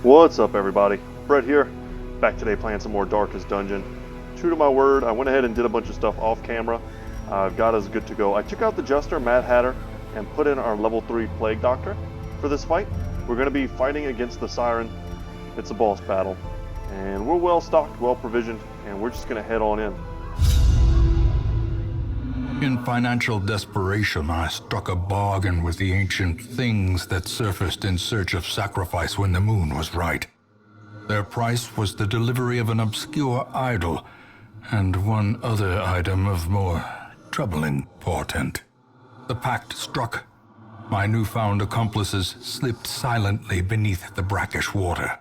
What's up, everybody? Brett here, back today playing some more Darkest Dungeon. True to my word, I went ahead and did a bunch of stuff off camera. I've got us good to go. I took out the Jester, Mad Hatter, and put in our level 3 Plague Doctor for this fight. We're going to be fighting against the Siren. It's a boss battle, and we're well stocked, well provisioned, and we're just going to head on in. In financial desperation, I struck a bargain with the ancient things that surfaced in search of sacrifice when the moon was right. Their price was the delivery of an obscure idol, and one other item of more troubling portent. The pact struck. My newfound accomplices slipped silently beneath the brackish water.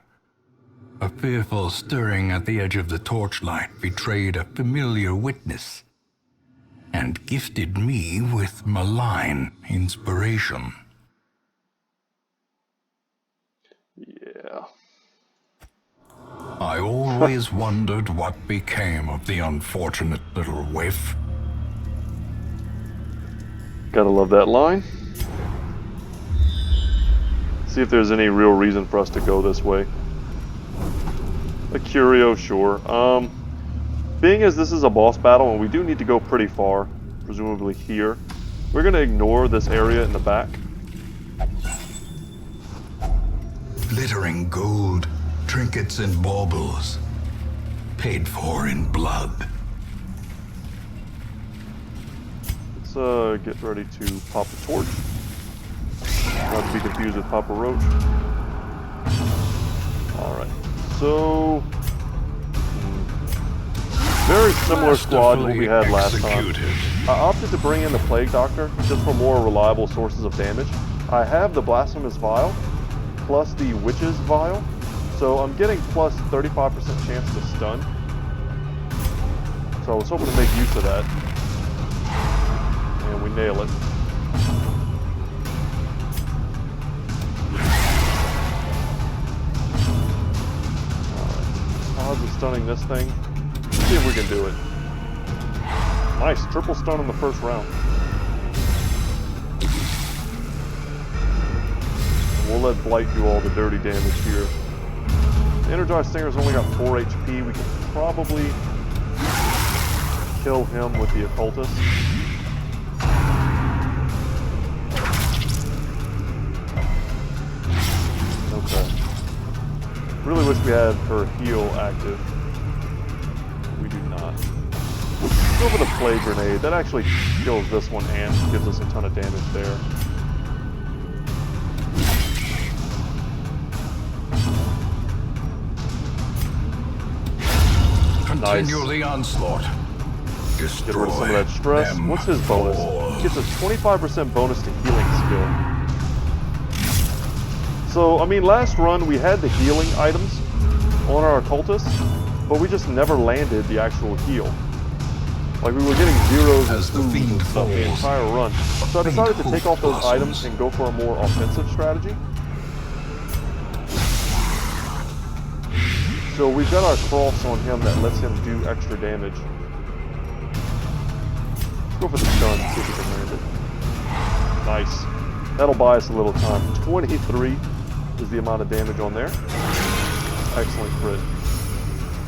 A fearful stirring at the edge of the torchlight betrayed a familiar witness, and gifted me with malign inspiration. Yeah. I always wondered what became of the unfortunate little waif. Gotta love that line. See if there's any real reason for us to go this way. A curio, sure. Being as this is a boss battle and we do need to go pretty far, presumably here, we're going to ignore this area in the back. Glittering gold, trinkets and baubles, paid for in blood. Let's get ready to pop a torch. Not to be confused with Papa Roach. Alright, so... very similar squad to what we had last time. I opted to bring in the Plague Doctor just for more reliable sources of damage. I have the Blasphemous Vial plus the Witch's Vial, so I'm getting plus 35% chance to stun. So I was hoping to make use of that. And we nail it. Alright. Odds of stunning this thing. See if we can do it. Nice, triple stun in the first round. We'll let Blight do all the dirty damage here. The Energized Stinger's only got 4 HP. We can probably kill him with the Occultist. Okay. Really wish we had her heal active. Go for the Plague Grenade. That actually kills this one and gives us a ton of damage there. Continue Nice. the onslaught. Get rid of some of that stress. What's his bonus? He gets a 25% bonus to healing skill. So, I mean, last run we had the healing items on our Occultist, but we just never landed the actual heal. Like, we were getting zeros and twos and stuff the entire run. So I decided to take off those items and go for a more offensive strategy. So we've got our cross on him that lets him do extra damage. Let's go for the stun, see if we can land it. Nice. That'll buy us a little time. 23 is the amount of damage on there. Excellent crit.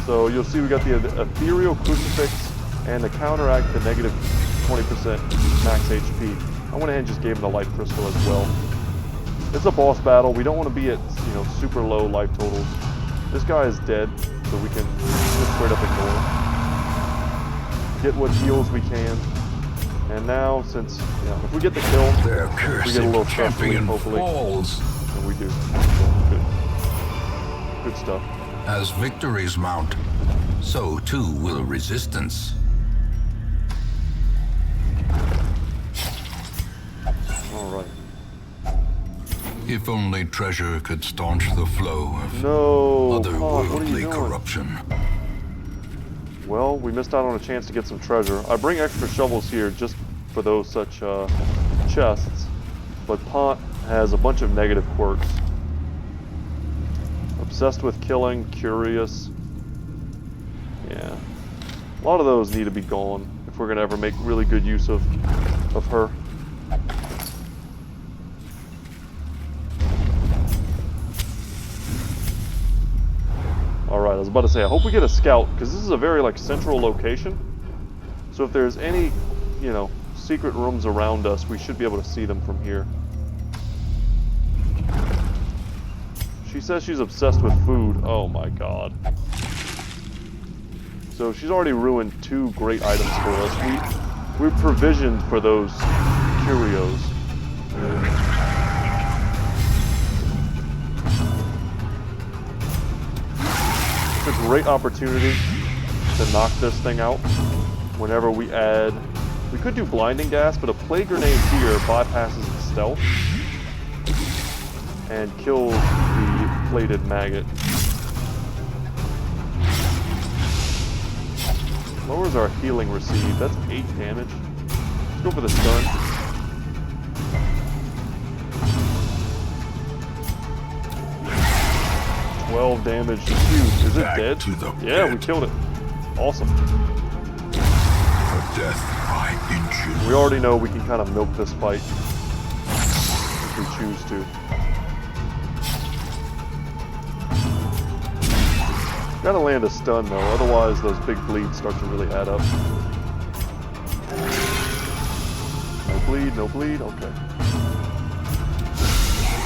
So you'll see we got the Ethereal Crucifix, and to counteract the negative 20% max HP, I went ahead and just gave him the Light Crystal as well. It's a boss battle. We don't want to be at, super low life totals. This guy is dead, so we can just straight up ignore him. Get what heals we can. And now, since, if we get the kill, we get a little stress relief, hopefully. And we do. Good stuff. As victories mount, so too will resistance. Alright. If only treasure could staunch the flow of otherworldly corruption. Well, we missed out on a chance to get some treasure. I bring extra shovels here just for those such chests, but Pont has a bunch of negative quirks. Obsessed with killing, curious. Yeah. A lot of those need to be gone if we're going to ever make really good use of her. was about to say, I hope we get a scout, because this is a very, like, central location. So if there's any, you know, secret rooms around us, we should be able to see them from here. She says she's obsessed with food. Oh my god. So she's already ruined 2 great items for us. We're provisioned for those curios. It's a great opportunity to knock this thing out whenever we add... We could do blinding gas, but a plague grenade here bypasses the stealth and kills the plated maggot. Lowers our healing received. That's 8 damage. Let's go for the stun. $12 damage. Huge. Is it dead? Yeah, we killed it. Awesome. For death by inches. We already know we can kind of milk this fight if we choose to. Gotta land a stun though, otherwise those big bleeds start to really add up. No bleed, no bleed, okay.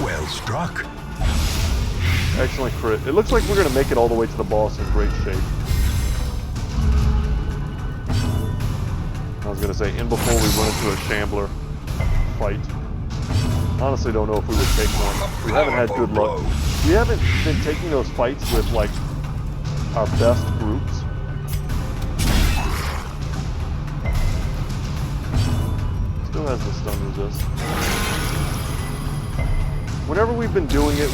Well struck. Excellent crit. It looks like we're gonna make it all the way to the boss in great shape. I was gonna say, in before we run into a shambler fight. Honestly don't know if we would take one. We haven't had good luck. We haven't been taking those fights with like our best groups. Still has the stun resist. Whenever we've been doing it,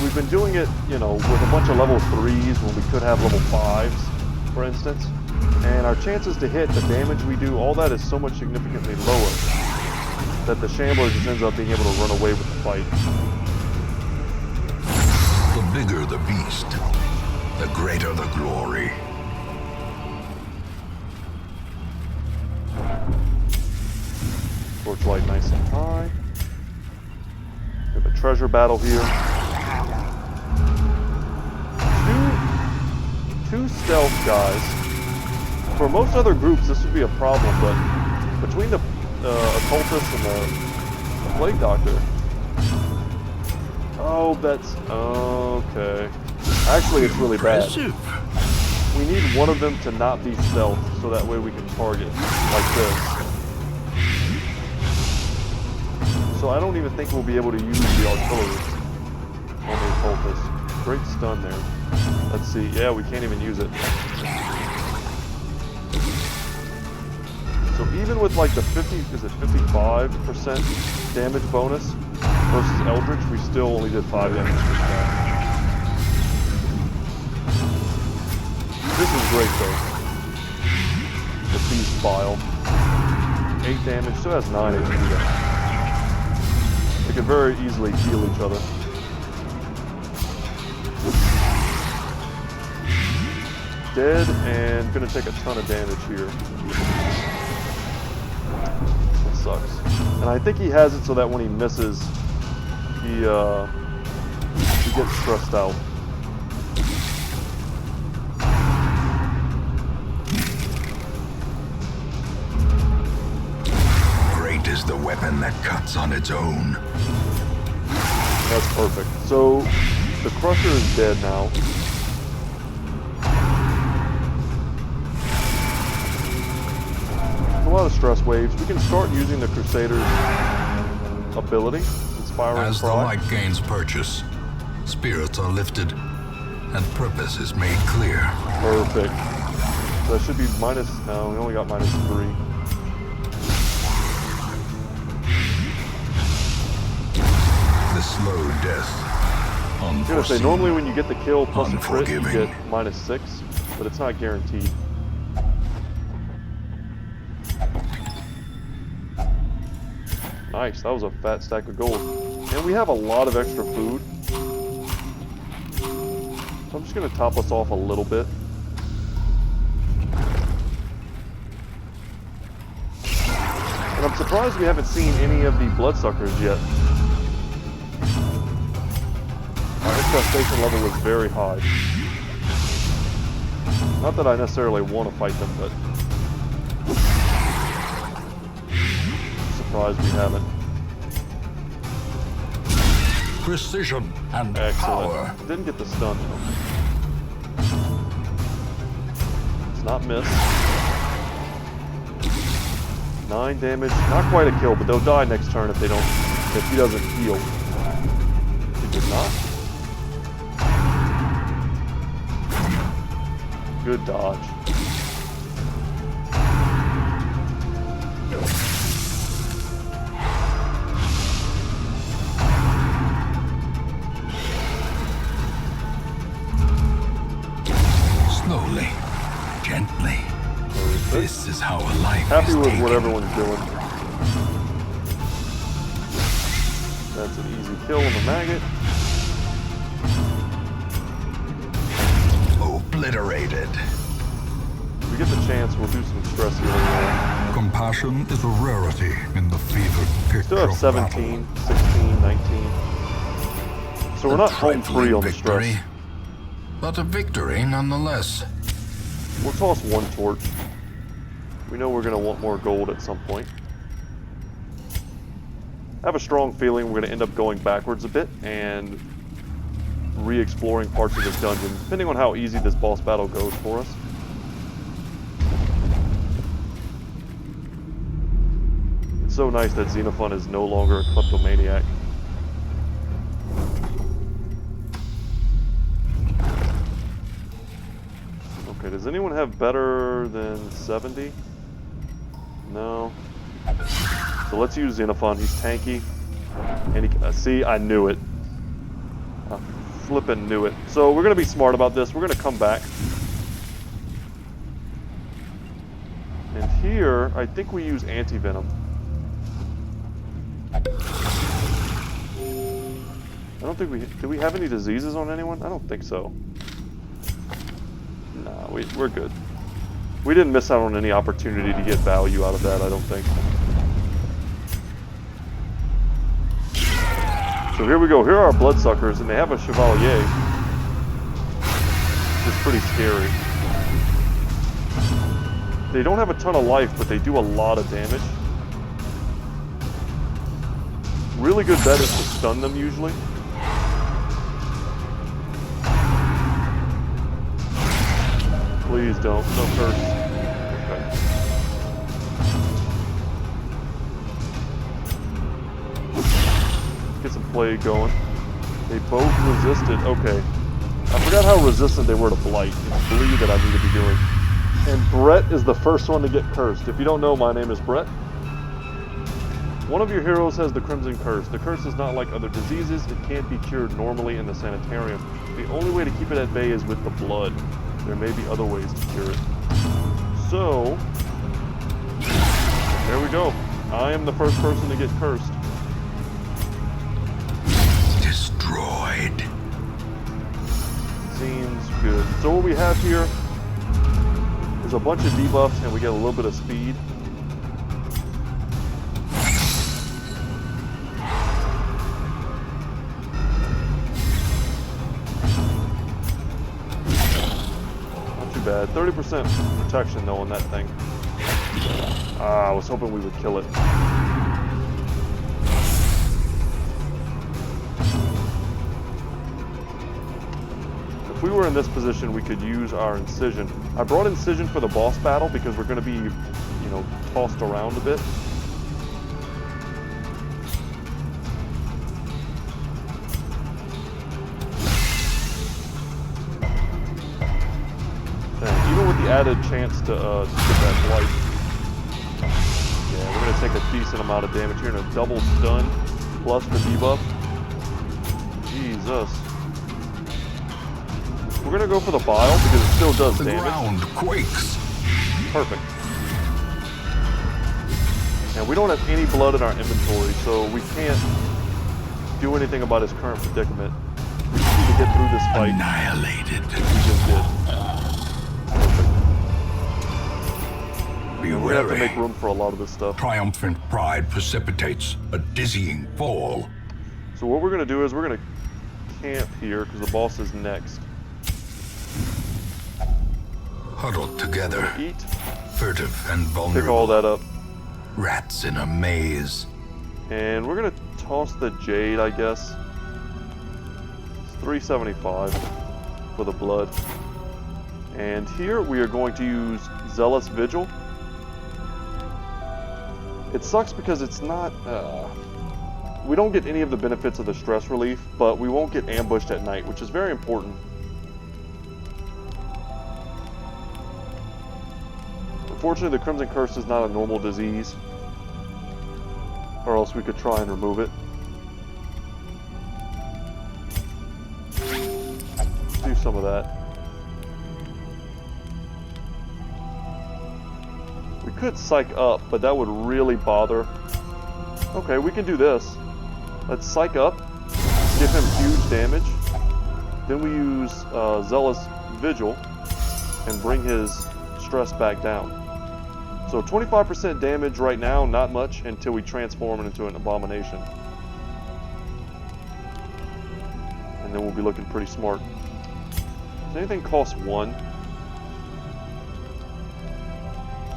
you know, with a bunch of level 3s when we could have level 5s, for instance. And our chances to hit, the damage we do, all that is so much significantly lower that the shambler just ends up being able to run away with the fight. The bigger the beast, the greater the glory. Torchlight nice and high. We have a treasure battle here. Two stealth guys. For most other groups, this would be a problem, but between the occultist and the plague doctor. Oh, that's okay. Actually, it's really bad. We need one of them to not be stealth, so that way we can target like this. So I don't even think we'll be able to use the artillery on the occultist. Great stun there. Let's see. Yeah, we can't even use it. So even with like the 55% damage bonus versus Eldritch, we still only did 5 damage per shot. This is great though. The Beast File. 8 damage, still has 9 HP. They can very easily heal each other. Dead and gonna take a ton of damage here. That sucks. And I think he has it so that when he misses, he gets stressed out. Great is the weapon that cuts on its own. That's perfect. So the Crusher is dead now. A lot of stress waves. We can start using the Crusader's ability, Inspiring As the Cry. light gains purchase, spirits are lifted, and purpose is made clear. Perfect. So that should be minus... No, we only got -3. The slow death. I was gonna say, normally when you get the kill plus a crit, you Unforgiving. get -6, but it's not guaranteed. Nice, that was a fat stack of gold. And we have a lot of extra food. So I'm just gonna top us off a little bit. And I'm surprised we haven't seen any of the bloodsuckers yet. Our infestation level is very high. Not that I necessarily want to fight them, but surprised we haven't. Precision and Excellent. power. Didn't get the stun though. It's not missed. 9 damage. Not quite a kill, but they'll die next turn if they don't. If he doesn't heal. He did not. Good dodge. Slowly, gently. This is how a life Happy is with taken. what everyone's doing. That's an easy kill on the maggot. Obliterated. If we get the chance, we'll do some stress healing. Compassion is a rarity in the fevered picture Still have of 17, battle. 16, 19. So we're A not home trifling free on the victory, stress. but a victory nonetheless. We'll toss one torch. We know we're going to want more gold at some point. I have a strong feeling we're going to end up going backwards a bit and re-exploring parts of this dungeon, depending on how easy this boss battle goes for us. It's so nice that Xenophon is no longer a kleptomaniac. Okay, does anyone have better than 70? No. So let's use Xenophon. He's tanky. And he, see, I knew it. I flippin' knew it. So we're going to be smart about this. We're going to come back. And here, I think we use anti-venom. I don't think do we have any diseases on anyone? I don't think so. Nah, we're good. We didn't miss out on any opportunity to get value out of that, I don't think. So here we go. Here are our bloodsuckers, and they have a chevalier. Which is pretty scary. They don't have a ton of life, but they do a lot of damage. Really good bet is to stun them usually. Please don't. No curse. Okay. Get some plague going. They both resisted. Okay. I forgot how resistant they were to blight. It's bleed that I need to be doing. And Brett is the first one to get cursed. If you don't know, my name is Brett. One of your heroes has the Crimson Curse. The curse is not like other diseases. It can't be cured normally in the sanitarium. The only way to keep it at bay is with the blood. There may be other ways to cure it. So, there we go. I am the first person to get cursed. Destroyed. Seems good. So what we have here is a bunch of debuffs and we get a little bit of speed. Bad. 30% protection though on that thing. I was hoping we would kill it. If we were in this position, we could use our incision. I brought incision for the boss battle because we're going to be, you know, tossed around a bit. Even with the added chance to get that blight. Yeah, we're going to take a decent amount of damage here and a double stun plus the debuff. Jesus. We're going to go for the bile because it still does The damage. ground quakes. Perfect. And we don't have any blood in our inventory, so we can't do anything about his current predicament. We just need to get through this fight. Annihilated. We just did. Be We're going to have to wary. make room for a lot of this stuff. Triumphant pride precipitates a dizzying fall. So what we're going to do is we're going to camp here because the boss is next. huddled together, Eat. furtive and Pick all vulnerable. that up. Rats in a maze. And we're gonna toss the jade, I guess. It's 375 for the blood. And here we are going to use Zealous Vigil. It sucks because it's not... we don't get any of the benefits of the stress relief, but we won't get ambushed at night, which is very important. Unfortunately, the Crimson Curse is not a normal disease, or else we could try and remove it. Do some of that. We could psych up, but that would really bother. Okay, we can do this. Let's psych up, give him huge damage. Then we use Zealous Vigil and bring his stress back down. So 25% damage right now, not much until we transform it into an abomination. And then we'll be looking pretty smart. Does anything cost 1?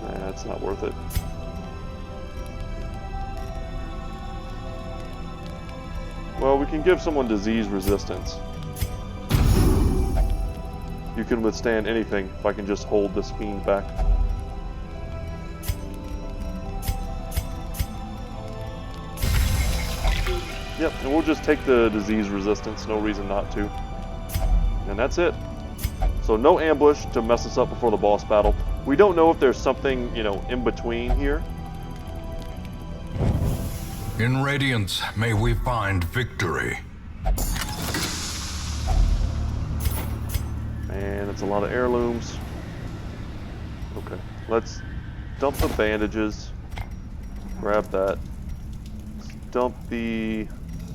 Nah, it's not worth it. Well, we can give someone disease resistance. You can withstand anything if I can just hold this fiend back. Yep, and we'll just take the disease resistance, no reason not to. And that's it. So no ambush to mess us up before the boss battle. We don't know if there's something, you know, in between here. In Radiance, may we find victory. And it's a lot of heirlooms. Okay, let's dump the bandages. Grab that. Let's dump the...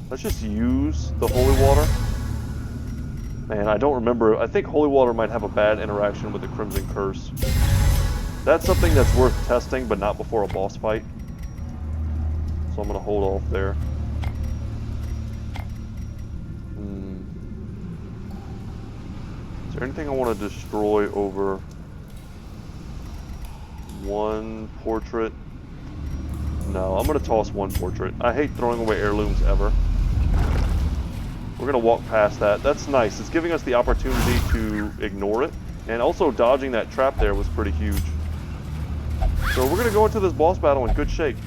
Let's just use the holy water. Man, I don't remember. I think holy water might have a bad interaction with the Crimson Curse. That's something that's worth testing, but not before a boss fight. So I'm going to hold off there. Is there anything I want to destroy over one portrait? No, I'm going to toss one portrait. I hate throwing away heirlooms ever. We're going to walk past that. That's nice. It's giving us the opportunity to ignore it. And also dodging that trap there was pretty huge. So we're going to go into this boss battle in good shape.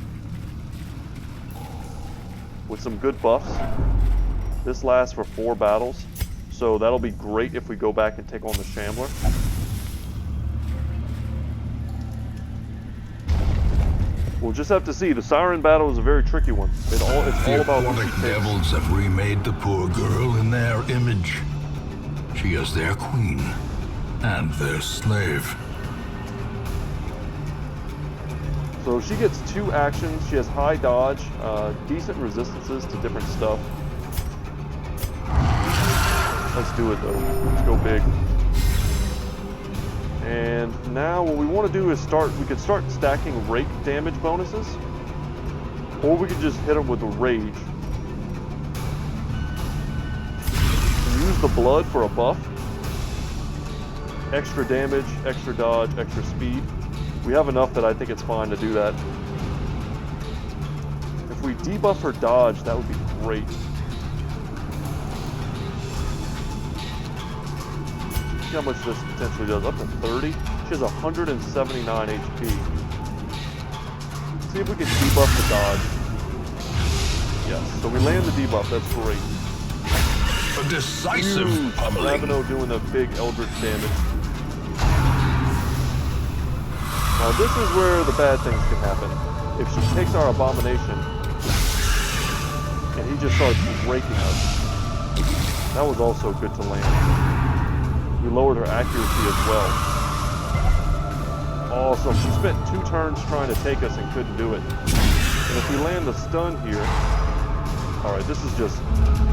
With some good buffs. This lasts for 4 battles. So that'll be great if we go back and take on the Shambler. We'll just have to see. The Siren battle is a very tricky one. It's all about who she aquatic takes. devils have remade the poor girl in their image. She is their queen and their slave. So she gets 2 actions. She has high dodge, decent resistances to different stuff. Let's do it though. Let's go big. And now what we want to do is we could start stacking rake damage bonuses. Or we could just hit them with a rage. Use the blood for a buff. Extra damage, extra dodge, extra speed. We have enough that I think it's fine to do that. If we debuff her dodge, that would be great. See how much this potentially does. Up to 30. She has 179 HP. See if we can debuff the dodge. Yes, so we land the debuff. That's great. A decisive pummeling. Ravino doing the big Eldritch damage. Now this is where the bad things can happen. If she takes our abomination and he just starts raking us. That was also good to land. We lowered her accuracy as well. Awesome. She spent 2 turns trying to take us and couldn't do it. And if we land the stun here... Alright, this is just...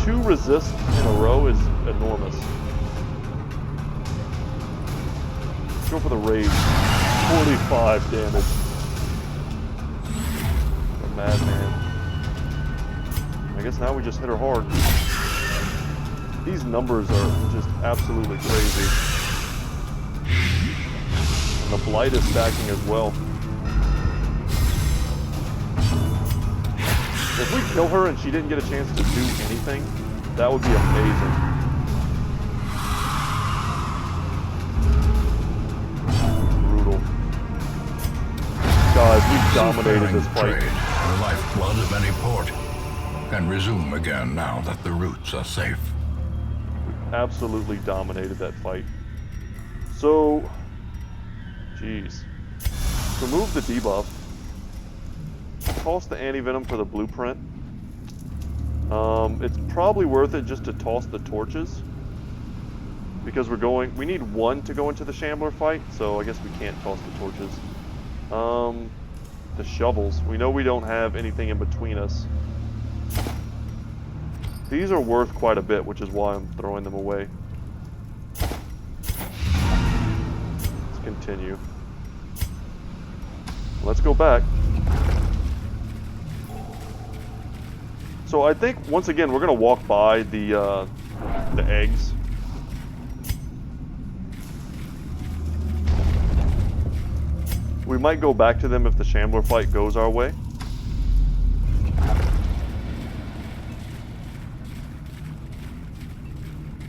2 resists in a row is enormous. Let's go for the rage. 45 damage. The madman. I guess now we just hit her hard. These numbers are just absolutely crazy. Blight is stacking as well. If we kill her and she didn't get a chance to do anything, that would be amazing. Brutal. Guys, we dominated this fight. Trade, the lifeblood of any port, can resume again now that the routes are safe. Absolutely dominated that fight. So, jeez. Remove the debuff. Toss the anti-venom for the blueprint. It's probably worth it just to toss the torches. Because we need one to go into the Shambler fight, so I guess we can't toss the torches. The shovels. We know we don't have anything in between us. These are worth quite a bit, which is why I'm throwing them away. Let's continue. Let's go back. So I think, once again, we're going to walk by the eggs. We might go back to them if the Shambler fight goes our way.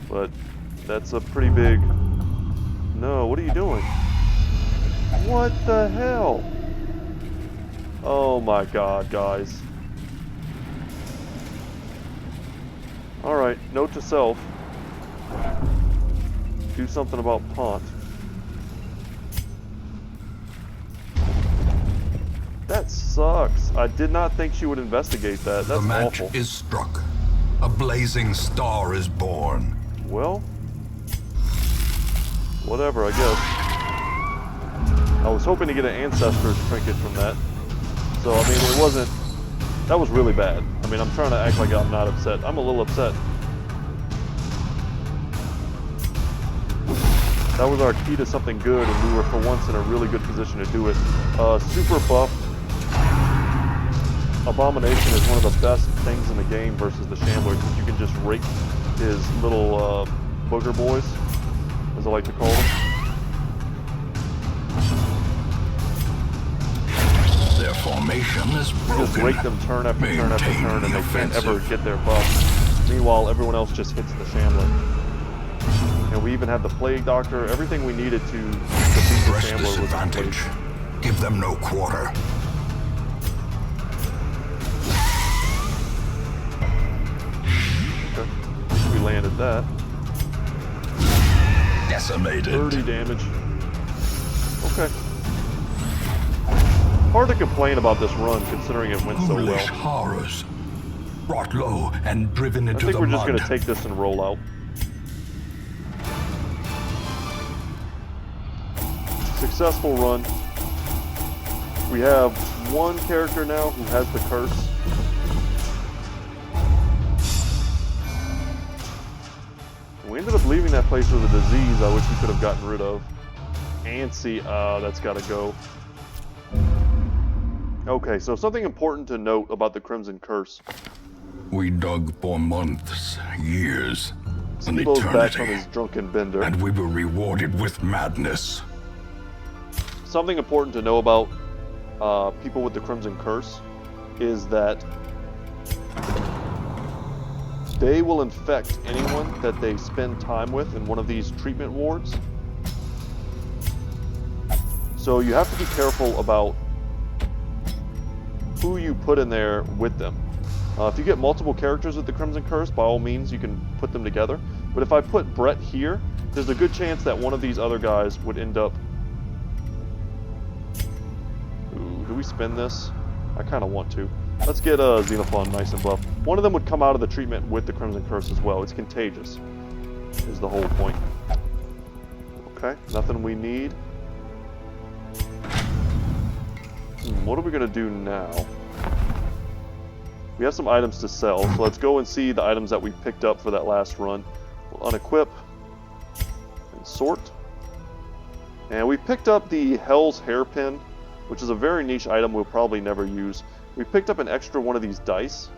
But that's a pretty big... No, what are you doing? What the hell? Oh my god, guys. Alright, note to self. Do something about Pont. That sucks. I did not think she would investigate that. That's the match awful. is struck. A blazing star is born. Well, whatever, I guess. I was hoping to get an Ancestor's trinket from that. So, I mean, it wasn't... That was really bad. I mean, I'm trying to act like I'm not upset. I'm a little upset. That was our key to something good, and we were for once in a really good position to do it. Super buff. Abomination is one of the best things in the game versus the Shambler, because you can just rake his little booger boys, as I like to call them. Their formation is broken. You just rake them turn after turn after Maintain turn, and the they can't ever offensive. get their buff. Meanwhile, everyone else just hits the Shambler. And we even had the Plague Doctor. Everything we needed to defeat the Press Shambler was in disadvantage. place. Give them no quarter. Okay. We landed that. Decimated. 30 damage. Okay. Hard to complain about this run, considering it went so Foolish well. horrors. Brought low and driven I into think the we're mud. just going to take this and roll out. Successful run. We have one character now who has the curse. We ended up leaving that place with a disease I wish we could have gotten rid of. Antsy, that's got to go. Okay, so something important to note about the Crimson Curse. We dug for months, years, an Steve-O's back from eternity, his drunken bender. and we were rewarded with madness. Something important to know about people with the Crimson Curse is that they will infect anyone that they spend time with in one of these treatment wards. So you have to be careful about who you put in there with them. If you get multiple characters with the Crimson Curse, by all means, you can put them together. But if I put Brett here, there's a good chance that one of these other guys would end up... Ooh, do we spin this? I kind of want to. Let's get Xenophon nice and buff. One of them would come out of the treatment with the Crimson Curse as well. It's contagious, is the whole point. Okay, nothing we need. What are we going to do now? We have some items to sell, so let's go and see the items that we picked up for that last run. We'll unequip and sort. And we picked up the Hell's Hairpin, which is a very niche item we'll probably never use. We picked up an extra one of these dice.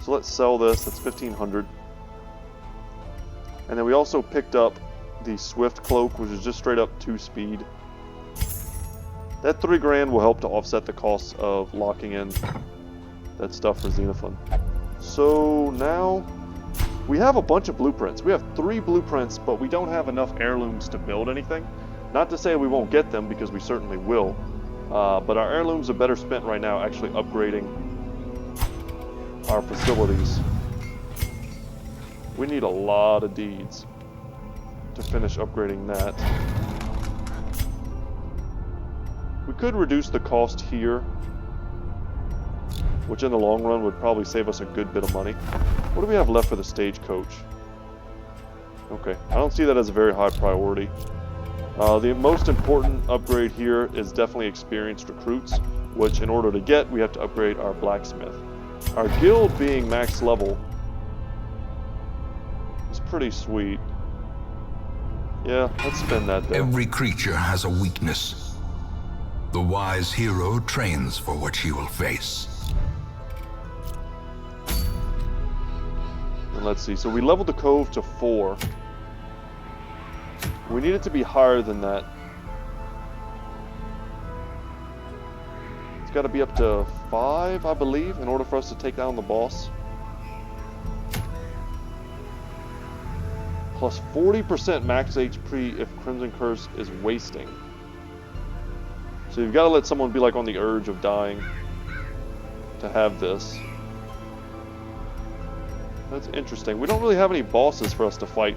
So let's sell this, that's 1,500. And then we also picked up the Swift Cloak, which is just straight up 2 speed. That 3 grand will help to offset the costs of locking in that stuff for Xenophon. So now we have a bunch of blueprints. We have 3 blueprints, but we don't have enough heirlooms to build anything. Not to say we won't get them, because we certainly will. But our heirlooms are better spent right now actually upgrading our facilities. We need a lot of deeds to finish upgrading that. We could reduce the cost here, which in the long run would probably save us a good bit of money. What do we have left for the stagecoach? Okay, I don't see that as a very high priority. The most important upgrade here is definitely experienced recruits, which in order to get, we have to upgrade our blacksmith. Our guild being max level is pretty sweet. Yeah, let's spend that there. Every creature has a weakness. The wise hero trains for what she will face. And let's see, so we leveled the cove to 4. We need it to be higher than that. It's got to be up to 5, I believe, in order for us to take down the boss. Plus 40% max HP if Crimson Curse is wasting. So you've got to let someone be like on the urge of dying to have this. That's interesting. We don't really have any bosses for us to fight.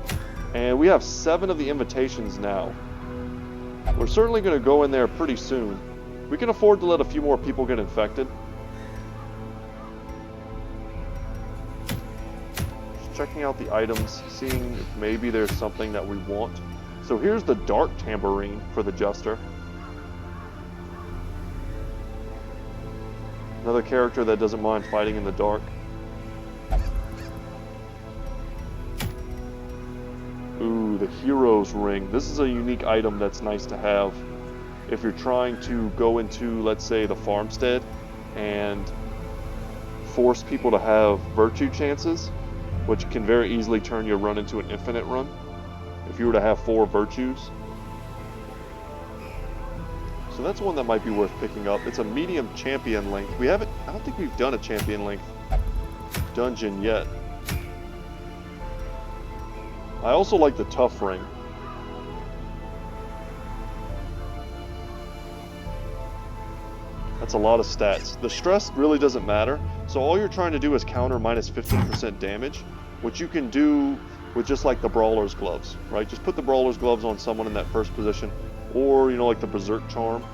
And we have 7 of the invitations now. We're certainly going to go in there pretty soon. We can afford to let a few more people get infected. Just checking out the items, seeing if maybe there's something that we want. So here's the Dark Tambourine for the Jester. Another character that doesn't mind fighting in the dark. Ooh, the Hero's Ring. This is a unique item that's nice to have if you're trying to go into, let's say, the farmstead and force people to have virtue chances, which can very easily turn your run into an infinite run if you were to have 4 virtues. So that's one that might be worth picking up. It's a medium champion length. I don't think we've done a champion length dungeon yet. I also like the tough ring. That's a lot of stats. The stress really doesn't matter. So all you're trying to do is counter minus 15% damage, which you can do with just like the Brawler's Gloves, right? Just put the Brawler's Gloves on someone in that first position, or, you know, like the Berserk Charm,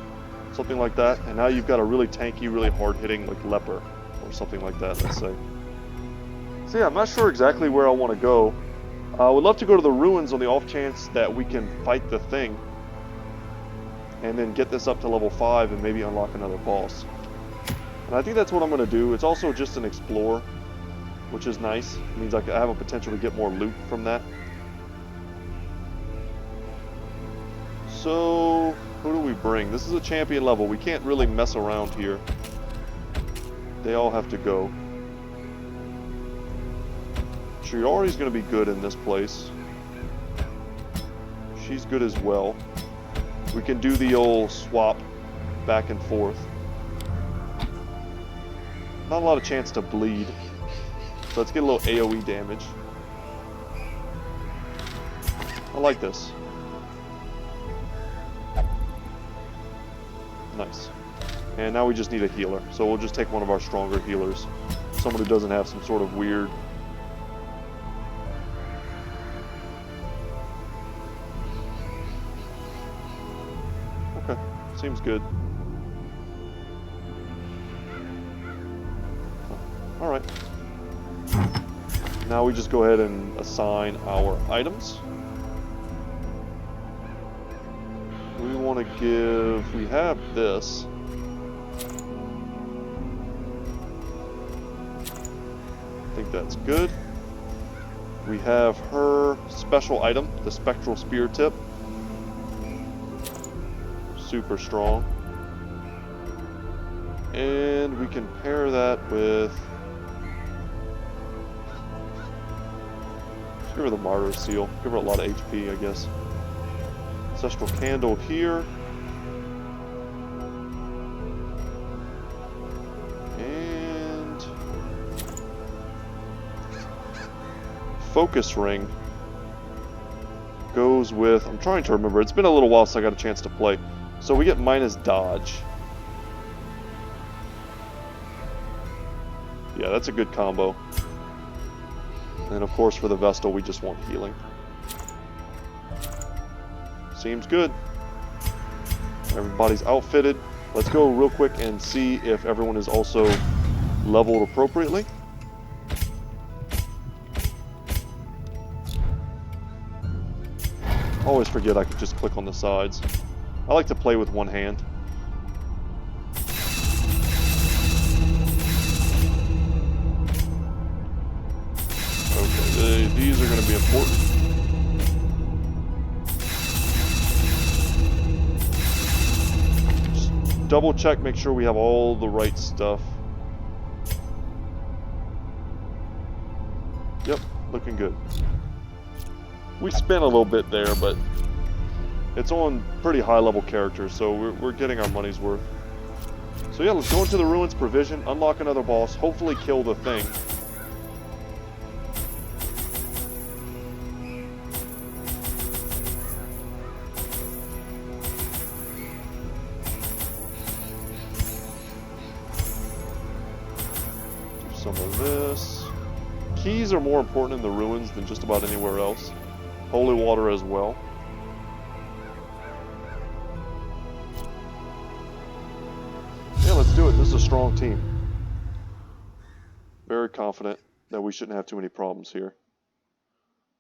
something like that. And now you've got a really tanky, really hard-hitting, like Leper, or something like that, let's say. So yeah, I'm not sure exactly where I want to go. I would love to go to the ruins on the off chance that we can fight the thing and then get this up to level 5 and maybe unlock another boss. And I think that's what I'm going to do. It's also just an explore, which is nice. It means I have a potential to get more loot from that. So, who do we bring? This is a champion level. We can't really mess around here. They all have to go. Shiori's going to be good in this place. She's good as well. We can do the old swap back and forth. Not a lot of chance to bleed. So let's get a little AoE damage. I like this. Nice. And now we just need a healer. So we'll just take one of our stronger healers. Someone who doesn't have some sort of weird... Okay, seems good. Alright. Now we just go ahead and assign our items. We want to give... We have this. I think that's good. We have her special item, the Spectral Spear Tip. Super strong. And we can pair that with Give her the Martyr Seal. Give her a lot of HP, I guess. Ancestral Candle here. And... Focus Ring goes with... I'm trying to remember. It's been a little while since I got a chance to play. So we get minus dodge. Yeah, that's a good combo. And of course for the Vestal we just want healing. Seems good. Everybody's outfitted. Let's go real quick and see if everyone is also leveled appropriately. Always forget I could just click on the sides. I like to play with one hand. Okay, these are going to be important. Just double check, make sure we have all the right stuff. Yep, looking good. We spent a little bit there, but it's on pretty high level characters, so we're getting our money's worth. So yeah, let's go into the ruins, provision, unlock another boss, hopefully kill the thing. Do some of this. Keys are more important in the ruins than just about anywhere else. Holy water as well. Yeah, let's do it. This is a strong team. Very confident that we shouldn't have too many problems here.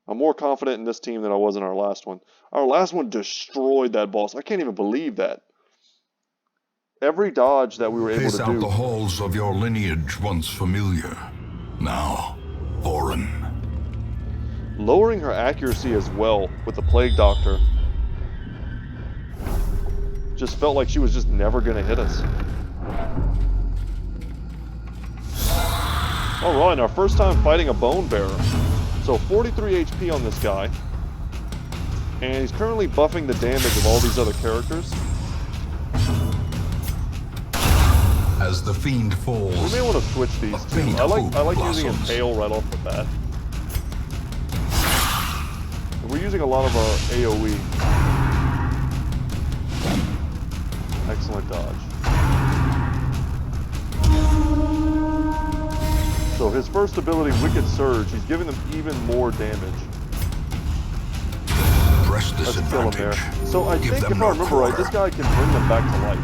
I'm more confident in this team than I was in our last one. Our last one destroyed that boss. I can't even believe that. Every dodge that we were able Pace to out do... the halls of your lineage once familiar, now foreign. Lowering her accuracy as well with the Plague Doctor just felt like she was just never going to hit us. Alright, our first time fighting a Bone Bearer. So 43 HP on this guy. And he's currently buffing the damage of all these other characters. As the fiend falls, We may want to switch these two. I like using Impale right off the bat. We're using a lot of AoE. Excellent dodge. So his first ability, Wicked Surge, he's giving them even more damage. press Let's kill him there. disadvantage. So I Give think, them if I no remember right, quarter. this guy can bring them back to life.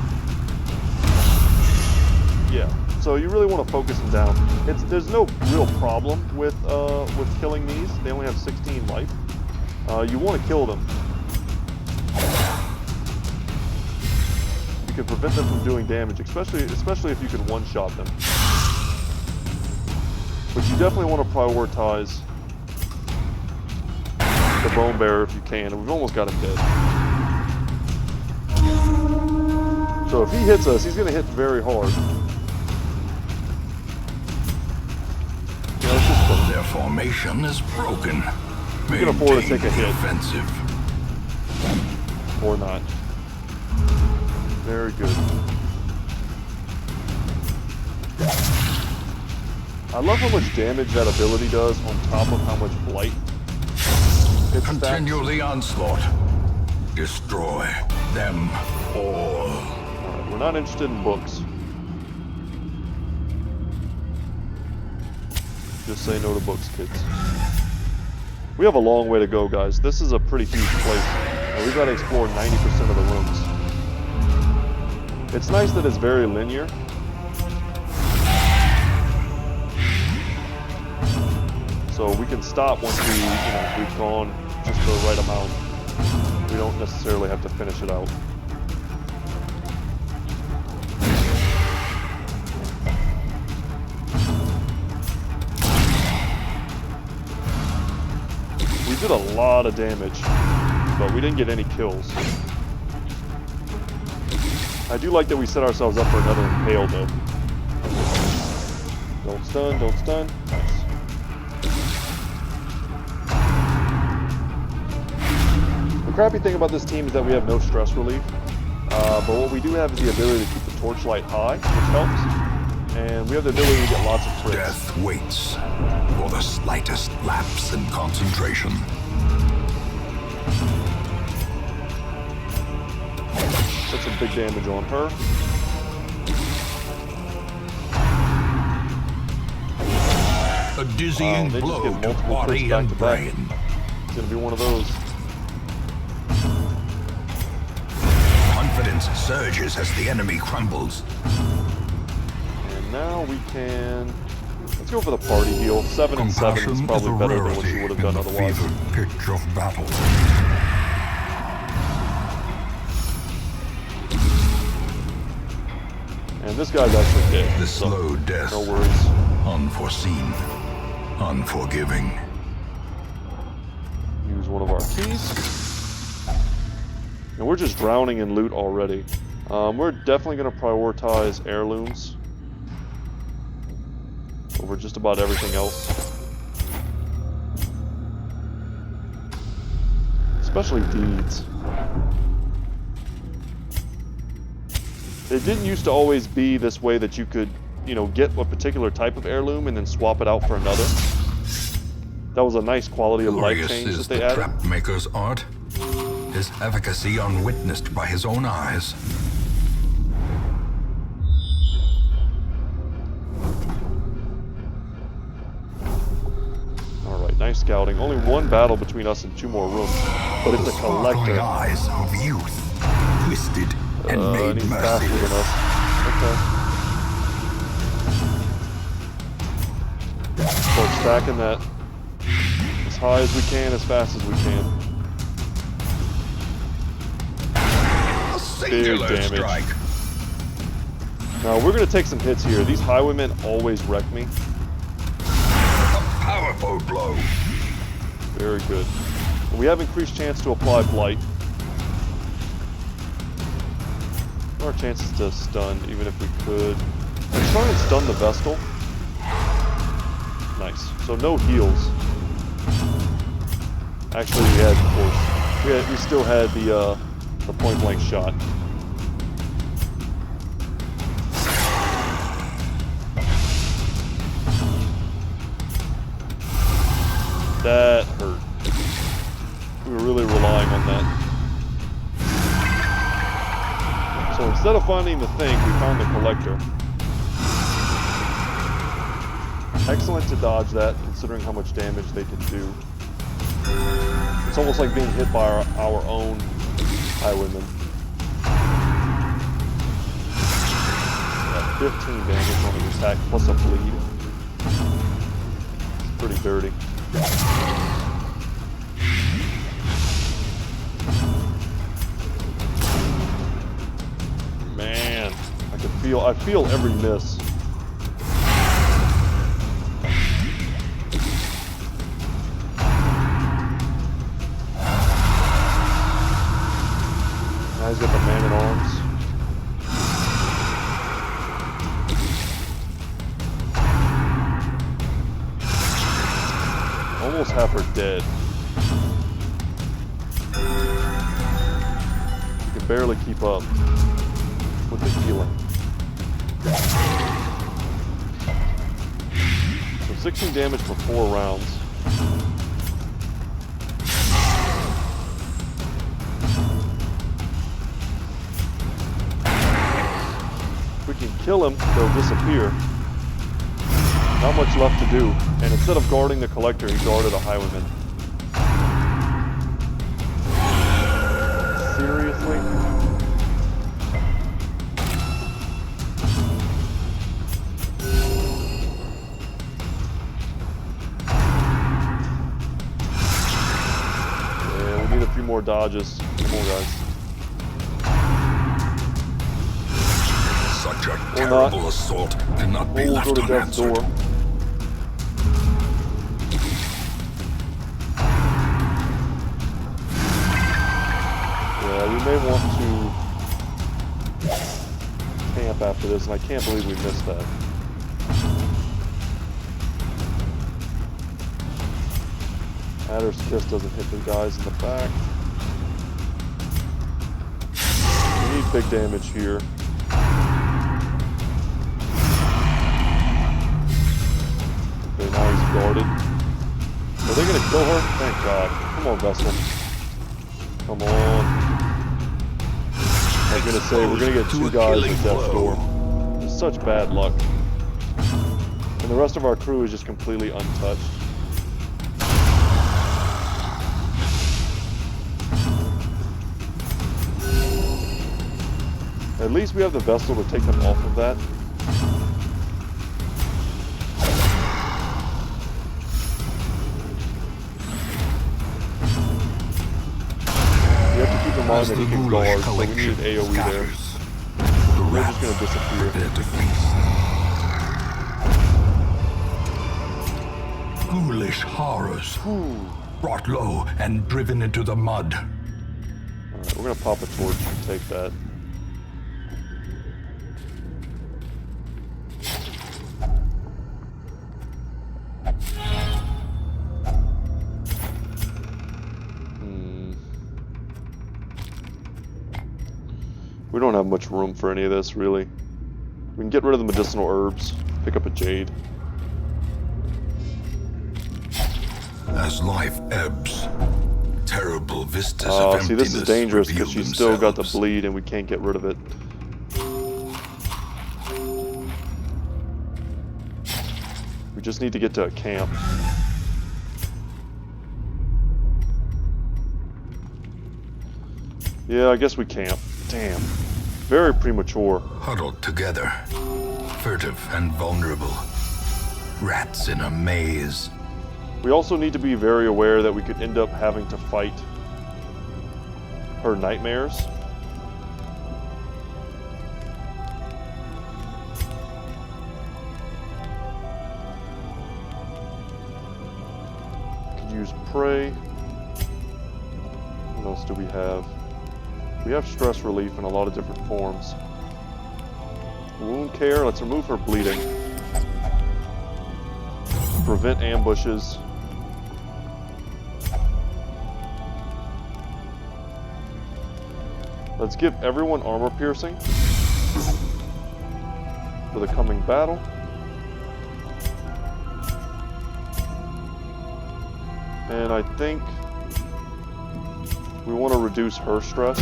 Yeah. So you really want to focus them down. There's no real problem with killing these. They only have 16 life. You want to kill them. You can prevent them from doing damage, especially if you can one-shot them. But you definitely want to prioritize the Bone Bearer if you can, and we've almost got him dead. So if he hits us, he's going to hit very hard. Yeah, let's just kill him. Their formation is broken. We can afford to Maintain take a hit. the offensive. Or not. Very good. I love how much damage that ability does on top of how much blight it stacks. Continue the onslaught. Destroy them all. Alright, we're not interested in books. Just say no to books, kids. We have a long way to go, guys. This is a pretty huge place. And we've got to explore 90% of the rooms. It's nice that it's very linear. So we can stop once we've gone just the right amount. We don't necessarily have to finish it out. We did a lot of damage, but we didn't get any kills. I do like that we set ourselves up for another impale, though. Don't stun, don't stun. Nice. crappy thing about this team is that we have no stress relief. But what we do have is the ability to keep the torchlight high, which helps. And we have the ability to get lots of crits. Death waits for the slightest lapse in concentration. That's some big damage on her. A dizzying They just blow get to multiple body crits back and to back. brain. It's gonna be one of those. Confidence surges as the enemy crumbles. And now we can... Let's go for the party heal. 7 and 7 is Compassion probably is a better than what rarity you would have in done the otherwise. fevered pitch of battle. And this guy's actually dead. The so slow death, no worries. unforeseen, unforgiving. Use one of our keys. And we're just drowning in loot already. We're definitely going to prioritize heirlooms over just about everything else. Especially deeds. It didn't used to always be this way that you could, you know, get a particular type of heirloom and then swap it out for another. That was a nice quality of life Glorious change is that they the added. trap maker's art, his efficacy unwitnessed by his own eyes. Alright, nice scouting. Only one battle between us and 2 more rooms. But it's The a sparkling collector. eyes of youth, twisted and And made he's faster than merciless. us. Okay. Start stacking that as high as we can, as fast as we can. A singular damage. strike. Now, we're going to take some hits here. These highwaymen always wreck me. A powerful blow. Very good. And we have increased chance to apply Blight. Our chances to stun, even if we could. Let's try and stun the Vestal. Nice. So no heals. Actually, we had, of course, we still had the point blank shot. That hurt. We were really relying on that. So instead of finding the thing, we found the collector. Excellent to dodge that, considering how much damage they can do. It's almost like being hit by our own highwaymen. Yeah, 15 damage on the attack, plus a bleed. It's pretty dirty. Man, I feel every miss. Now he's got the man in arms. Almost half her dead. You can barely keep up with the healing. So 16 damage for 4 rounds. If we can kill him, they'll disappear. Not much left to do. And instead of guarding the collector, he guarded a highwayman. Seriously? Yeah, we need a few more dodges. Come on, guys. Such a Or terrible not. assault cannot be We'll left go to death's unanswered. door. Yeah, we may want to camp after this, and I can't believe we missed that. Adder's Kiss doesn't hit the guys in the back. big damage here. Okay, now he's guarded. Are they gonna kill her? Thank God. Come on, Vessel. Come on. I was gonna say, we're gonna get 2 guys with death's door. It's such bad luck. And the rest of our crew is just completely untouched. At least we have the Vessel to take them off of that. We have to keep in mind that he can guard, so we need an AoE there. They're just going to disappear. Ghoulish horrors, brought low and driven into the mud. Alright, we're going to pop a torch and take that. We don't have much room for any of this, really. We can get rid of the medicinal herbs, pick up a jade. As life ebbs, terrible vistas of emptiness see, this is dangerous because reveal she's still got the themselves. bleed and we can't get rid of it. We just need to get to a camp. Yeah, I guess we camp. Damn. Very premature. Huddled together, furtive and vulnerable. Rats in a maze. We also need to be very aware that we could end up having to fight her nightmares. Could use prey. What else do we have? We have stress relief in a lot of different forms. Wound care, let's remove her bleeding. Prevent ambushes. Let's give everyone armor piercing for the coming battle. And I think we want to reduce her stress.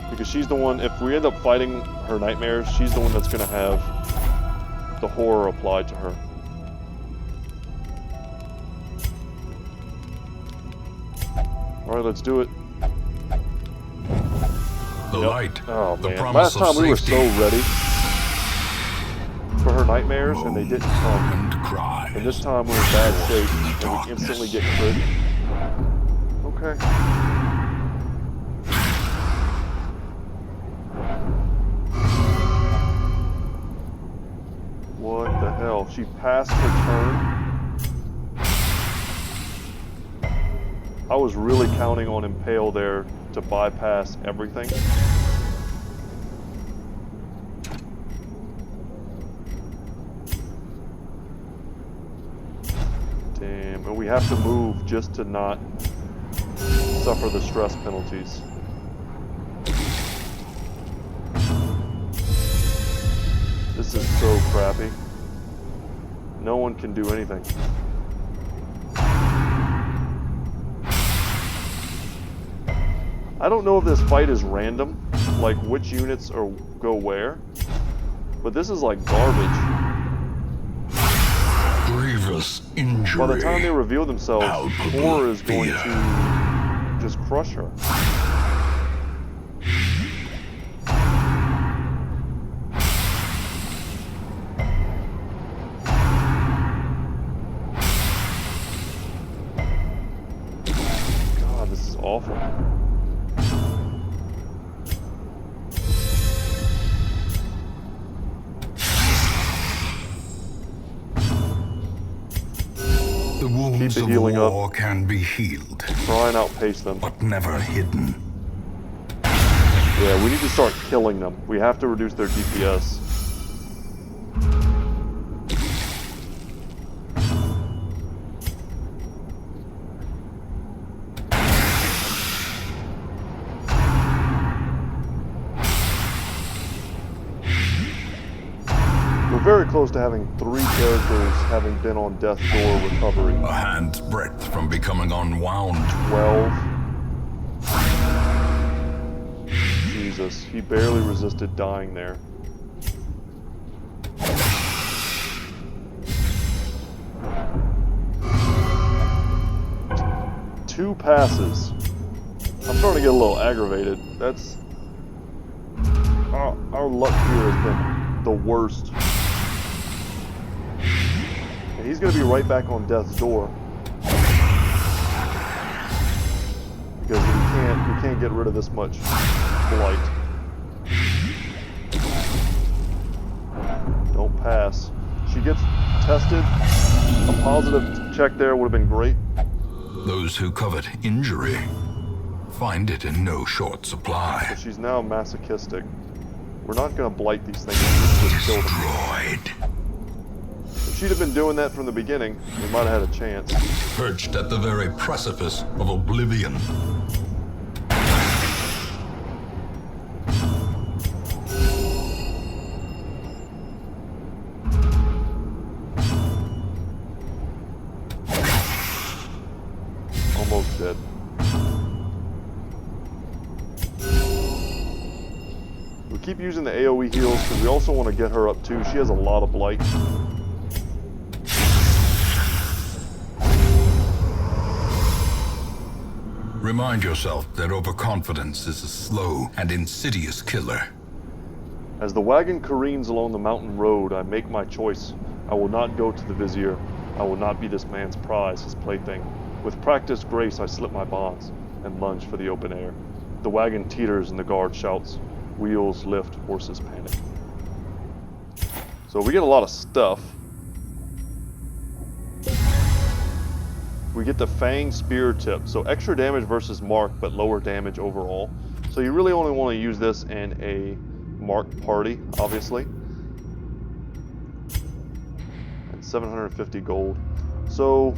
Because she's the one, if we end up fighting her nightmares, she's the one that's going to have the horror applied to her. Alright, let's do it. The light, Oh the man, promise last time of we were safety. so ready for her nightmares and they didn't come. And cry. And this time we're in bad shape and we instantly get crit. Okay. What the hell? She passed her turn? I was really counting on Impale there to bypass everything. Damn, and we have to move just to not suffer the stress penalties. This is so crappy. No one can do anything. I don't know if this fight is random, like which units go where, but this is like garbage. Grievous injury. By the time they reveal themselves, Palpable horror is going fear. to just crush her. God, this is awful. The wounds Keep the of healing up. war can be healed, Try and outpace them. but never hidden. Yeah, we need to start killing them. We have to reduce their DPS. very close to having 3 characters having been on death's door recovery. A hand's breadth from becoming unwound. 12. Jesus, he barely resisted dying there. Two passes. I'm starting to get a little aggravated. That's... Our luck here has been the worst. And he's going to be right back on death's door. Because we can't get rid of this much blight. Don't pass. She gets tested. A positive check there would have been great. Those who covet injury find it in no short supply. So she's now masochistic. We're not going to blight these things. Just kill them. Destroyed. If she'd have been doing that from the beginning, we might have had a chance. Perched at the very precipice of oblivion. Almost dead. We keep using the AoE heals because we also want to get her up too. She has a lot of blight. Remind yourself that overconfidence is a slow and insidious killer. As the wagon careens along the mountain road, I make my choice. I will not go to the vizier. I will not be this man's prize, his plaything. With practiced grace, I slip my bonds and lunge for the open air. The wagon teeters and the guard shouts. Wheels lift, horses panic. So we get a lot of stuff. We get the Fang Spear Tip. So extra damage versus Mark, but lower damage overall. So you really only want to use this in a marked party, obviously. And 750 gold. So...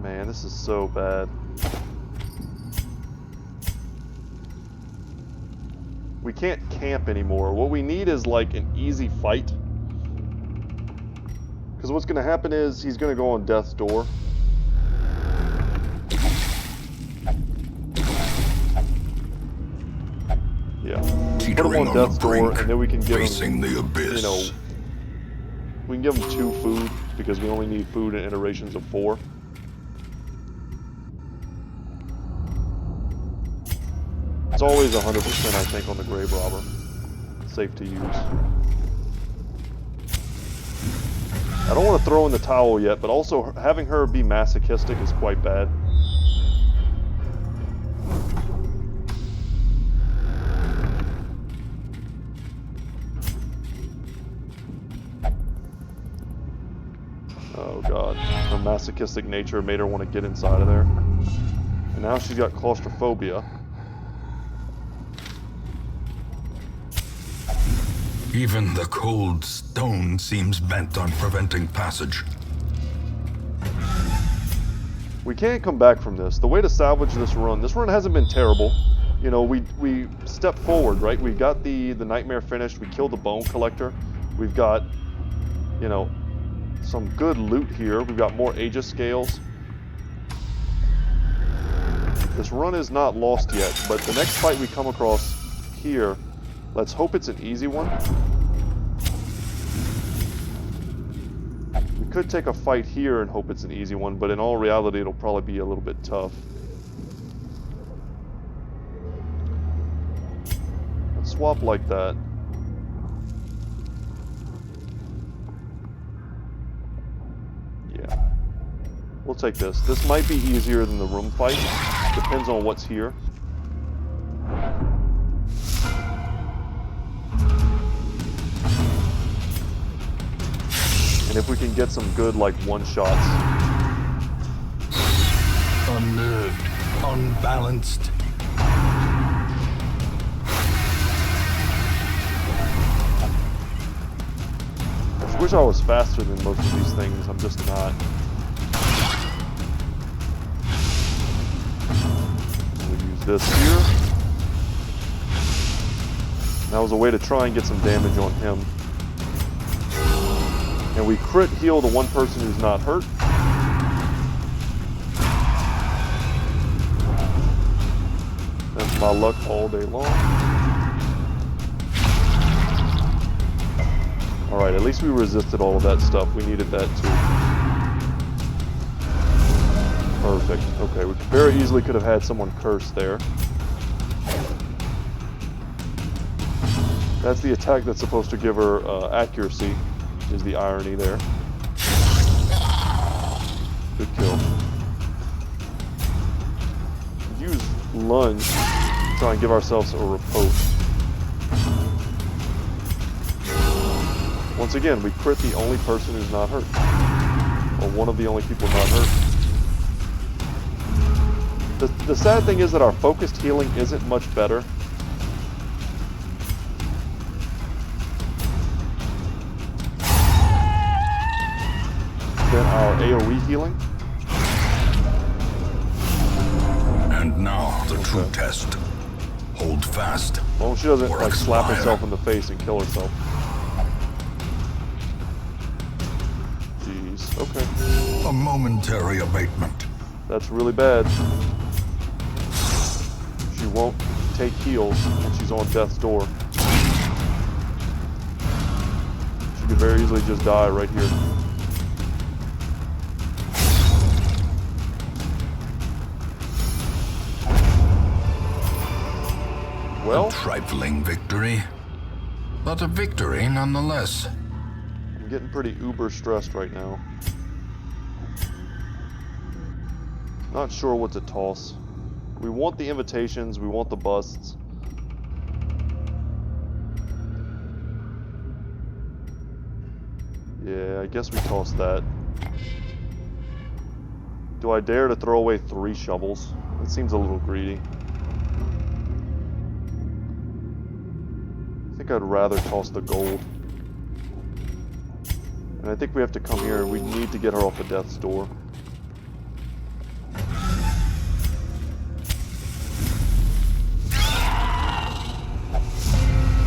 man, this is so bad. We can't camp anymore. What we need is like an easy fight. Because what's going to happen is he's going to go on death's door. Yeah. We put him on death's door, and then we can give him, the abyss. you know, we can give him 2 food because we only need food in iterations of 4. It's always 100%, I think, on the Grave Robber. Safe to use. I don't want to throw in the towel yet, but also having her be masochistic is quite bad. Oh god. Her masochistic nature made her want to get inside of there. And now she's got claustrophobia. Even the cold stone seems bent on preventing passage. We can't come back from this. The way to salvage this run hasn't been terrible. You know, we stepped forward, right? We got the nightmare finished. We killed the bone collector. We've got, you know, some good loot here. We've got more Aegis scales. This run is not lost yet, but the next fight we come across here, let's hope it's an easy one. We could take a fight here and hope it's an easy one, but in all reality, it'll probably be a little bit tough. Let's swap like that. Yeah. We'll take this. This might be easier than the room fight. Depends on what's here. And if we can get some good, like, one-shots. Unnerved, unbalanced. I just wish I was faster than most of these things. I'm just not. We'll use this here. That was a way to try and get some damage on him. And we crit heal the one person who's not hurt. That's my luck all day long. Alright, at least we resisted all of that stuff. We needed that too. Perfect. Okay, we very easily could have had someone curse there. That's the attack that's supposed to give her accuracy, is the irony there. Good kill. Use lunge to try and give ourselves a riposte. Once again, we crit the only person who's not hurt. Or one of the only people not hurt. The sad thing is that our focused healing isn't much better. Than our AoE healing. And now the true test. Hold fast. Well, she doesn't or like slap expire. herself in the face and kill herself. Jeez. Okay. A momentary abatement. That's really bad. She won't take heals and she's on death's door. She could very easily just die right here. Well, A trifling victory, but a victory nonetheless. I'm getting pretty uber stressed right now. Not sure what to toss. We want the invitations, we want the busts. Yeah, I guess we toss that. Do I dare to throw away 3 shovels? That seems a little greedy. I think I'd rather toss the gold. And I think we have to come here and we need to get her off of death's door.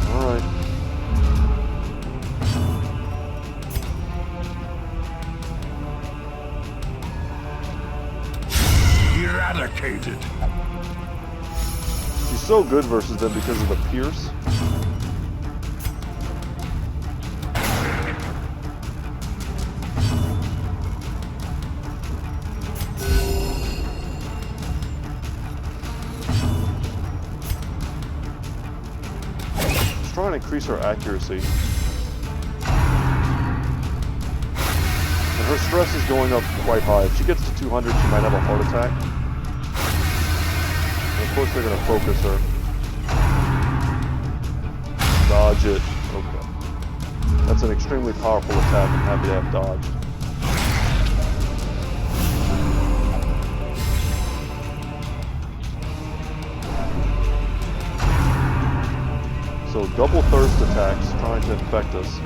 Alright. Eradicated. She's so good versus them because of the pierce. Trying to increase her accuracy. And her stress is going up quite high. If she gets to 200, she might have a heart attack. And of course, they're going to focus her. Dodge it. Okay. That's an extremely powerful attack. I'm happy to have dodged. So double thirst attacks trying to infect us.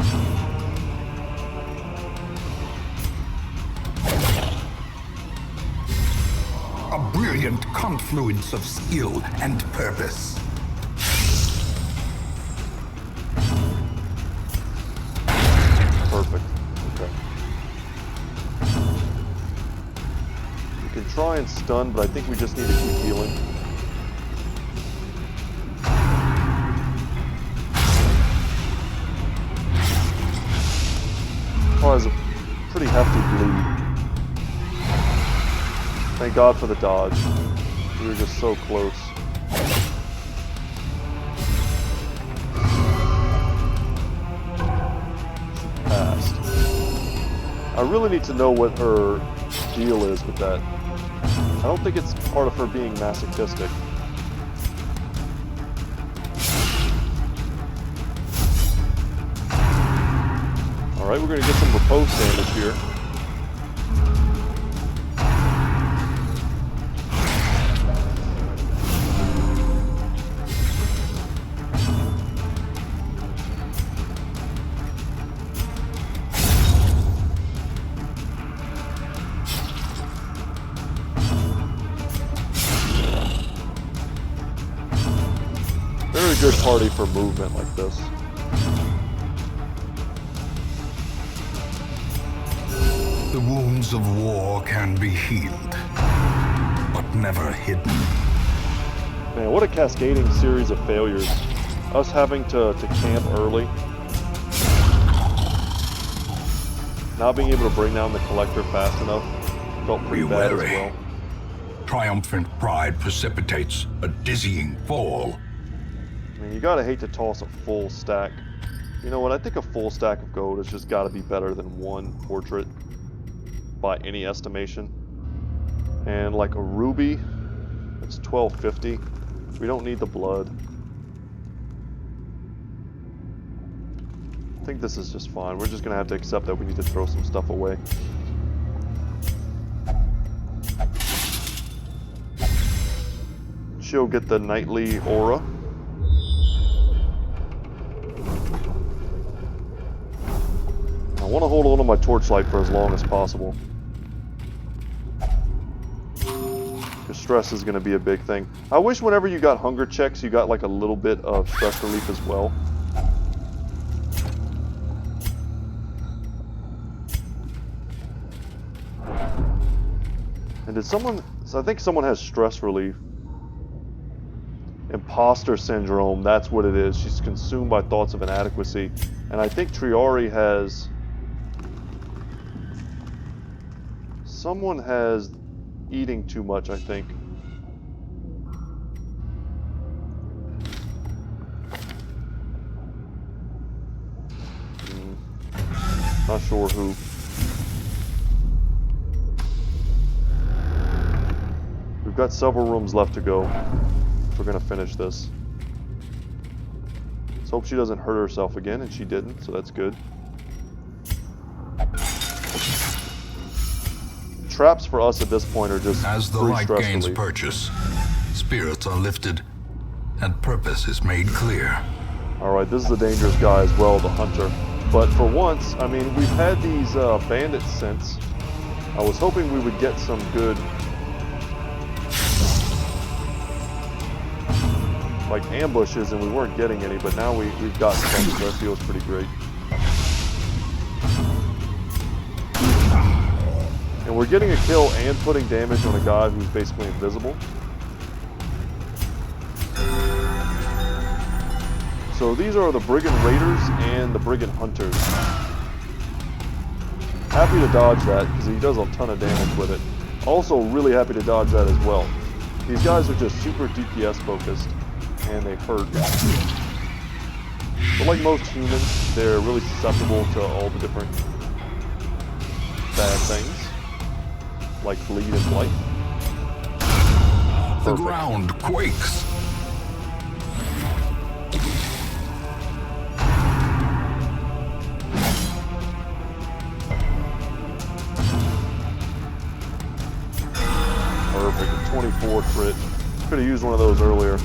A brilliant confluence of skill and purpose. Perfect. Okay. We can try and stun, but I think we just need to keep healing. Oh, it's a pretty hefty bleed. Thank God for the dodge. We were just so close. She passed. I really need to know what her deal is with that. I don't think it's part of her being masochistic. Alright, we're going to get some riposte damage here. Very good party for movement like this. The wounds of war can be healed, but never hidden. Man, what a cascading series of failures. Us having to camp early. Not being able to bring down the collector fast enough. Felt pretty bad as well. Triumphant pride precipitates a dizzying fall. I mean, you gotta hate to toss a full stack. You know what, I think a full stack of gold has just gotta be better than one portrait. By any estimation. And like a ruby, it's 1250. We don't need the blood. I think this is just fine. We're just gonna have to accept that we need to throw some stuff away. She'll get the nightly aura. I want to hold on to my torchlight for as long as possible. Stress is going to be a big thing. I wish whenever you got hunger checks, you got like a little bit of stress relief as well. And did someone... So I think someone has stress relief. Imposter syndrome, that's what it is. She's consumed by thoughts of inadequacy. And I think Triari has... Someone has eating too much, I think. Not sure who. We've got several rooms left to go. We're gonna finish this. Let's hope she doesn't hurt herself again, and she didn't, so that's good. Traps for us at this point are just as the light gains purchase, spirits are lifted, and purpose is made clear. Alright, this is a dangerous guy as well, the hunter. But for once, I mean, we've had these bandits since. I was hoping we would get some good... like ambushes, and we weren't getting any, but now we've got some, so that feels pretty great. And we're getting a kill and putting damage on a guy who's basically invisible. So these are the Brigand Raiders and the Brigand Hunters. Happy to dodge that, because he does a ton of damage with it. Also really happy to dodge that as well. These guys are just super DPS focused, and they hurt. But like most humans, they're really susceptible to all the different bad things. Like bleed and blight. The ground quakes. Perfect. 24 crit. Could have used one of those earlier.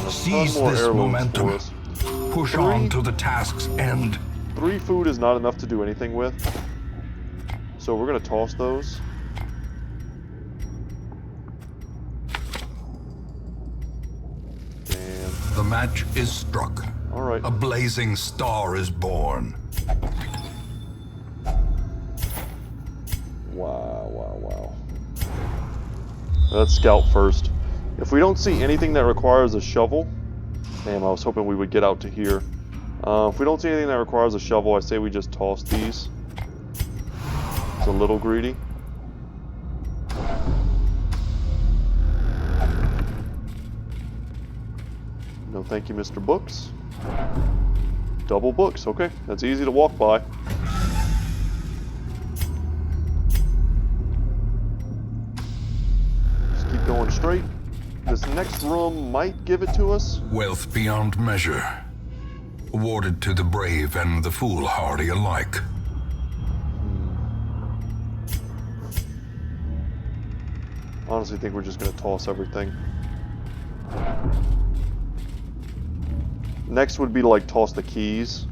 Seize this momentum. Push on to the task's end. 3 food is not enough to do anything with. So we're going to toss those. Damn. The match is struck. All right. A blazing star is born. Wow, wow, wow. Let's scout first. If we don't see anything that requires a shovel... Damn, I was hoping we would get out to here. If we don't see anything that requires a shovel, I say we just toss these. It's a little greedy. No thank you, Mr. Books. Double books, okay. That's easy to walk by. Just keep going straight. This next room might give it to us. Wealth beyond measure. Awarded to the brave and the foolhardy alike. Honestly, think we're just going to toss everything. Next would be to like toss the keys.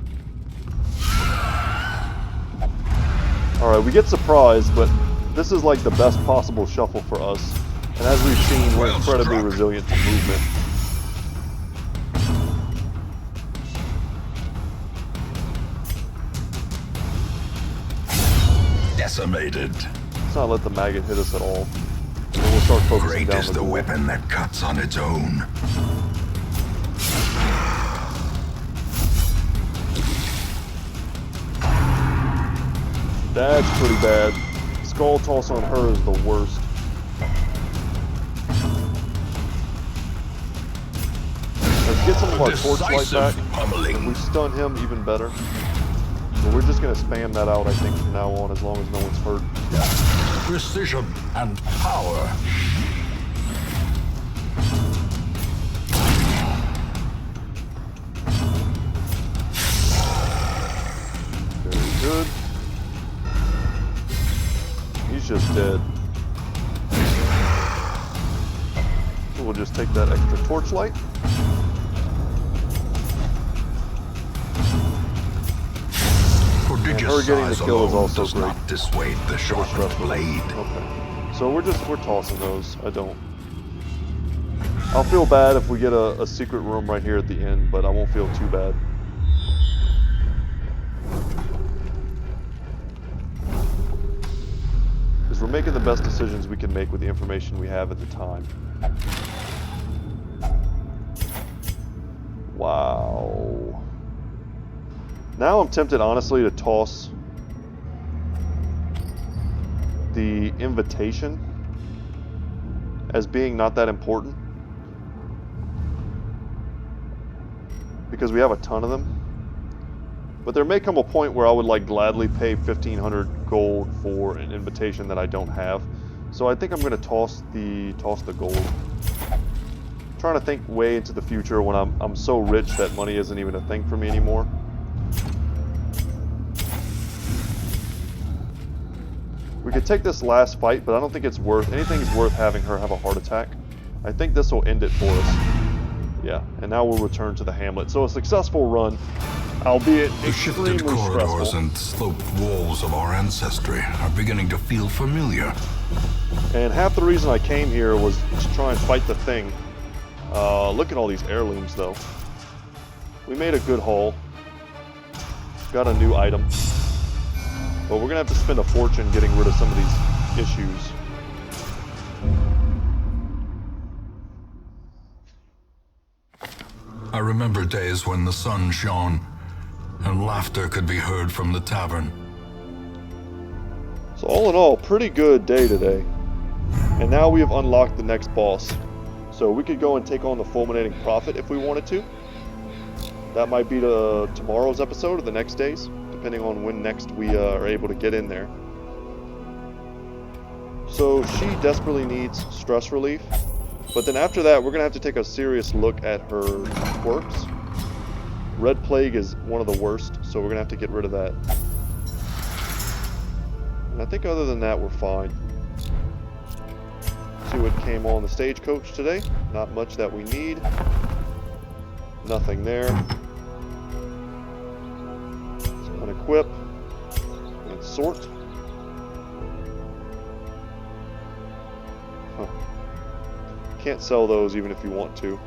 Alright, we get surprised, but this is like the best possible shuffle for us. And as we've seen, we're incredibly resilient to movement. Decimated. Let's not let the maggot hit us at all. And we'll start focusing Great down is the weapon that cuts on its own. That's pretty bad. Skull toss on her is the worst. Let's get some of our torchlight back. If we stun him, even better. But we're just going to spam that out, I think, from now on, as long as no one's hurt. Precision and power. Very good. He's just dead. So we'll just take that extra torchlight. And her getting the kill is also great. Not dissuade the sharpened blade. Okay. So we're tossing those. I'll feel bad if we get a secret room right here at the end, but I won't feel too bad. Because we're making the best decisions we can make with the information we have at the time. Wow. Now I'm tempted, honestly, to toss the invitation as being not that important. Because we have a ton of them. But there may come a point where I would like gladly pay 1,500 gold for an invitation that I don't have. So I think I'm going to toss the gold. I'm trying to think way into the future when I'm so rich that money isn't even a thing for me anymore. We could take this last fight, but I don't think it's anything's worth having her have a heart attack. I think this will end it for us. Yeah, and now we'll return to the hamlet. So a successful run, albeit The shifted extremely corridors stressful. and sloped walls of our ancestry are beginning to feel familiar. And half the reason I came here was to try and fight the thing. Look at all these heirlooms, though. We made a good haul. Got a new item. But we're going to have to spend a fortune getting rid of some of these issues. I remember days when the sun shone and laughter could be heard from the tavern. So all in all, pretty good day today. And now we have unlocked the next boss. So we could go and take on the Fulminating Prophet if we wanted to. That might be tomorrow's episode or the next day's, depending on when next we are able to get in there. So she desperately needs stress relief. But then after that, we're going to have to take a serious look at her quirks. Red Plague is one of the worst, so we're going to have to get rid of that. And I think other than that, we're fine. See what came on the stagecoach today. Not much that we need. Nothing there. Let's unequip and sort. Huh. Can't sell those even if you want to.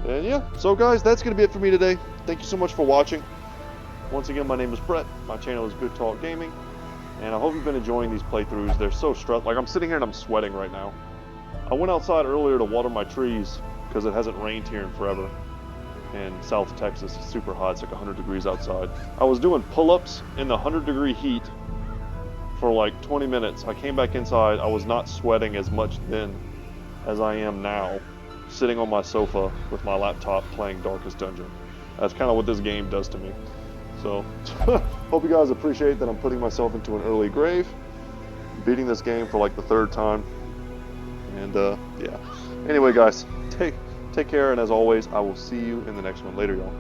And yeah, so guys, that's going to be it for me today. Thank you so much for watching. Once again, my name is Brett. My channel is Goodtalk Gaming. And I hope you've been enjoying these playthroughs. They're so stressful. Like, I'm sitting here and I'm sweating right now. I went outside earlier to water my trees because it hasn't rained here in forever. In South Texas, it's super hot. It's like 100 degrees outside. I was doing pull-ups in the 100-degree heat for like 20 minutes. I came back inside. I was not sweating as much then as I am now, sitting on my sofa with my laptop playing Darkest Dungeon. That's kind of what this game does to me. So, hope you guys appreciate that I'm putting myself into an early grave, beating this game for like the 3rd time, and yeah. Anyway guys, take care, and as always, I will see you in the next one. Later, y'all.